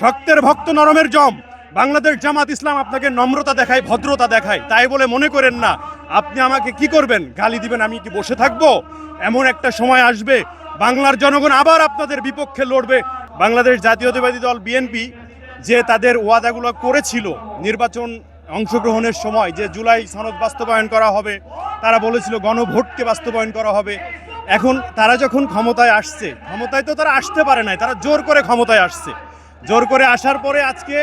শক্তের ভক্ত নরমের জম। বাংলাদেশ জামাত ইসলাম আপনাকে নম্রতা দেখায়, ভদ্রতা দেখায়, তাই বলে মনে করেন না আপনি আমাকে কি করবেন, গালি দিবেন, আমি কি বসে থাকবো? এমন একটা সময় আসবে বাংলার জনগণ আবার আপনাদের বিপক্ষে লড়বে। বাংলাদেশ জাতীয়তাবাদী দল বিএনপি যে তাদের ওয়াদাগুলো করেছিল নির্বাচন অংশগ্রহণের সময়, যে জুলাই সনদ বাস্তবায়ন করা হবে, তারা বলেছিল গণভোটকে বাস্তবায়ন করা হবে। এখন তারা যখন ক্ষমতায় আসছে, ক্ষমতায় তো তারা আসতে পারে নাই, তারা জোর করে ক্ষমতায় আসছে। জোর করে আসার পরে আজকে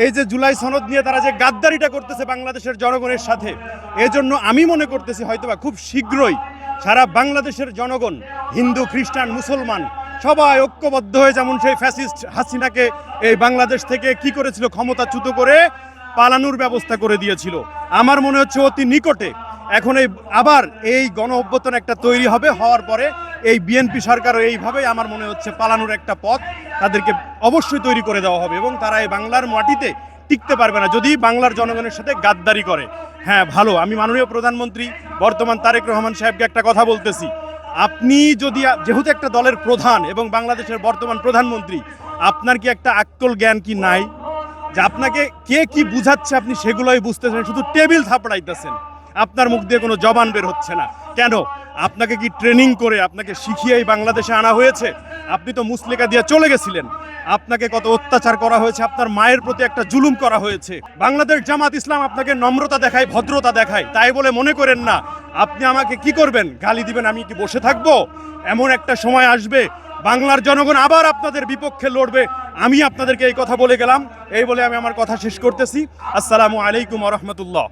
এই যে জুলাই সনদ নিয়ে তারা যে গাদ্দারিটা করতেছে বাংলাদেশের জনগণের সাথে, এজন্য আমি মনে করতেছি হয়তোবা খুব শীঘ্রই সারা বাংলাদেশের জনগণ, হিন্দু, খ্রিস্টান, মুসলমান সবাই ঐক্যবদ্ধ হয়ে, যেমন সেই ফ্যাসিস্ট হাসিনাকে এই বাংলাদেশ থেকে কি করেছিল, ক্ষমতাচ্যুত করে পালানোর ব্যবস্থা করে দিয়েছিল। আমার মনে হচ্ছে অতি নিকটে এখন আবার এই গণ অভ্যুত্থান একটা তৈরি হবে, হওয়ার পরে এই বিএনপি সরকারও এইভাবেই আমার মনে হচ্ছে পালানোর একটা পথ তাদেরকে অবশ্যই তৈরি করে দেওয়া হবে, এবং তারা এই বাংলার মাটিতে টিকতে পারবে না যদি বাংলার জনগণের সাথে গাদ্দারি করে। হ্যাঁ ভালো, আমি মাননীয় প্রধানমন্ত্রী বর্তমান তারেক রহমান সাহেবকে একটা কথা বলতেছি, আপনি যদি যেহেতু একটা দলের প্রধান এবং বাংলাদেশের বর্তমান প্রধানমন্ত্রী, আপনার কি একটা আক্কল জ্ঞান কি নাই যে আপনাকে কে কি বুঝাচ্ছে আপনি সেগুলোই বুঝতেছেন, শুধু টেবিল থাপড়াইতেছেন, আপনার মুখ দিয়ে কোনো জবান বের হচ্ছে না কেন? আপনাকে কি ট্রেনিং করে আপনাকে শিখিয়েই বাংলাদেশে আনা হয়েছে? আপনি তো মুসলিকা দিয়ে চলে গেছিলেন, আপনাকে কত অত্যাচার করা হয়েছে, আপনার মায়ের প্রতি একটা জুলুম করা হয়েছে। বাংলাদেশ জামাত ইসলাম আপনাকে নম্রতা দেখায়, ভদ্রতা দেখায়, তাই বলে মনে করেন না আপনি আমাকে কি করবেন, গালি দিবেন, আমি কি বসে থাকবো? এমন একটা সময় আসবে বাংলার জনগণ আবার আপনাদের বিপক্ষে লড়বে। আমি আপনাদেরকে এই কথা বলে গেলাম, এই বলে আমি আমার কথা শেষ করতেছি। আসসালামু আলাইকুম ওয়া রাহমাতুল্লাহ।